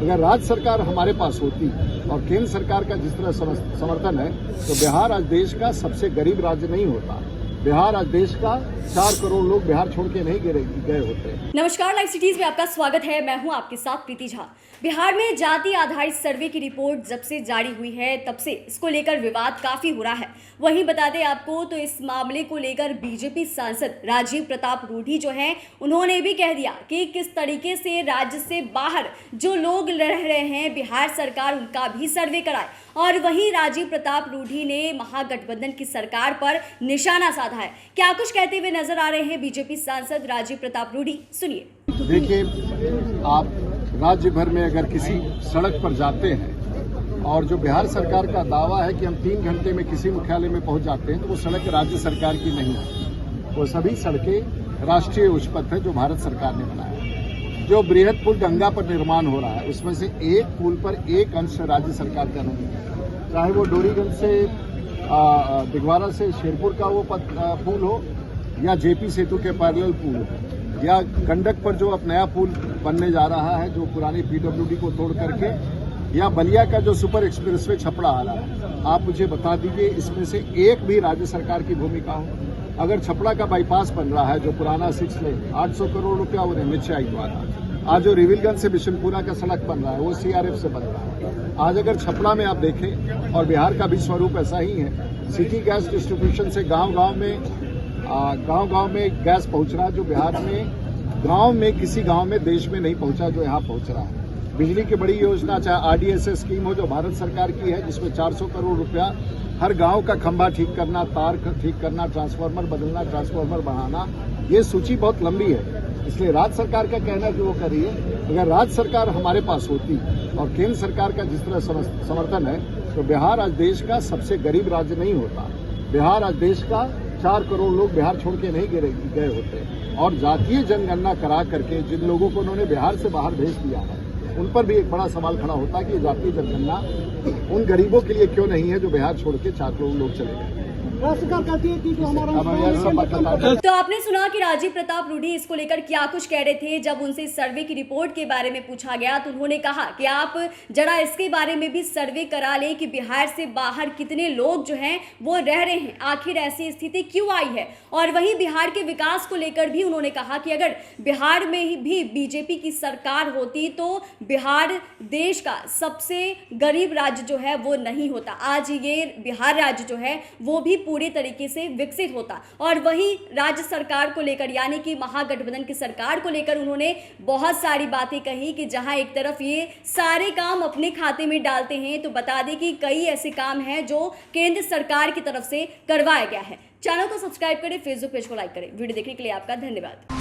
अगर राज्य सरकार हमारे पास होती और केंद्र सरकार का जिस तरह समर्थन है तो बिहार आज देश का सबसे गरीब राज्य नहीं होता। बिहार आज देश का 4 करोड़ लोग बिहार छोड़ के नहीं गए होते। नमस्कार, लाइव सिटीज में आपका स्वागत है। मैं हूं आपके साथ प्रीति झा। बिहार में जाति आधारित सर्वे की रिपोर्ट जब से जारी हुई है तब से इसको लेकर विवाद काफी हो रहा है। वहीं बता दें आपको तो इस मामले को लेकर बीजेपी सांसद राजीव प्रताप रूढ़ी जो हैं उन्होंने भी कह दिया कि किस तरीके से राज्य से बाहर जो लोग रह रहे हैं बिहार सरकार उनका भी सर्वे कराए। और वहीं राजीव प्रताप रूढ़ी ने महागठबंधन की सरकार पर निशाना साधा है। क्या कुछ कहते हुए नजर आ रहे हैं बीजेपी सांसद राजीव प्रताप रूढ़ी, सुनिए। देखिए, आप राज्य भर में अगर किसी सड़क पर जाते हैं और जो बिहार सरकार का दावा है कि हम 3 घंटे में किसी मुख्यालय में पहुंच जाते हैं तो वो सड़क राज्य सरकार की नहीं है। वो सभी सड़कें राष्ट्रीय उच्च पथ है जो भारत सरकार ने बनाया है। जो बृहद पुल गंगा पर निर्माण हो रहा है उसमें से एक पुल पर एक अंश राज्य सरकार का नहीं है, चाहे वो डोरीगंज से दिगवारा से शेरपुर का वो पुल हो या जेपी सेतु के पैरेलल पुल हो या गंडक पर जो अब नया पुल बनने जा रहा है जो पुरानी पीडब्ल्यूडी को तोड़ करके, या बलिया का जो सुपर एक्सप्रेसवे छपड़ा आ रहा है। आप मुझे बता दीजिए इसमें से एक भी राज्य सरकार की भूमिका हो। अगर छपड़ा का बाईपास बन रहा है जो पुराना 6 लेन 800 करोड़ रुपया वो निश्चय हुआ था। आज जो रिविलगंज से बिशनपुरा का सड़क बन रहा है वो सीआरएफ से बन रहा है। आज अगर छपड़ा में आप देखें, और बिहार का भी स्वरूप ऐसा ही है, सिटी गैस डिस्ट्रीब्यूशन से गांव-गांव में गैस पहुंच रहा है जो बिहार में गांव में किसी गांव में देश में नहीं पहुंचा जो यहाँ पहुंच रहा है। बिजली की बड़ी योजना चाहे आरडीएसएस स्कीम हो जो भारत सरकार की है जिसमें 400 करोड़ रुपया हर गांव का खंभा ठीक करना, तार ठीक करना, ट्रांसफार्मर बदलना, ट्रांसफार्मर बढ़ाना, ये सूची बहुत लंबी है। इसलिए राज्य सरकार का कहना है कि वो करिए। अगर राज्य सरकार हमारे पास होती और केंद्र सरकार का जिस तरह समर्थन है तो बिहार आज देश का सबसे गरीब राज्य नहीं होता। बिहार आज देश का 4 करोड़ लोग बिहार छोड़ के नहीं गए होते। और जातीय जनगणना करा करके जिन लोगों को उन्होंने बिहार से बाहर भेज दिया है उन पर भी एक बड़ा सवाल खड़ा होता है कि जातीय जनगणना उन गरीबों के लिए क्यों नहीं है जो बिहार छोड़ के 4 करोड़ लोग चले गए। तो आपने सुना कि राजीव प्रताप रूढ़ी इसको लेकर क्या कुछ कह रहे थे। जब उनसे सर्वे की रिपोर्ट के बारे में पूछा गया तो उन्होंने कहा कि आप जरा इसके बारे में भी सर्वे करा लें कि बिहार से बाहर कितने लोग जो हैं वो रह रहे हैं, आखिर ऐसी स्थिति क्यों आई है। और वहीं बिहार के विकास को लेकर भी उन्होंने कहा कि अगर बिहार में भी बीजेपी की सरकार होती तो बिहार देश का सबसे गरीब राज्य जो है वो नहीं होता। आज ये बिहार राज्य जो है वो भी पूरे तरीके से विकसित होता। और वहीं राज्य सरकार को लेकर यानी कि महागठबंधन की सरकार को लेकर उन्होंने बहुत सारी बातें कही कि जहां एक तरफ ये सारे काम अपने खाते में डालते हैं तो बता दें कि कई ऐसे काम हैं जो केंद्र सरकार की तरफ से करवाया गया है। चैनल को सब्सक्राइब करें, फेसबुक पेज को लाइक करें। वीडियो देखने के लिए आपका धन्यवाद।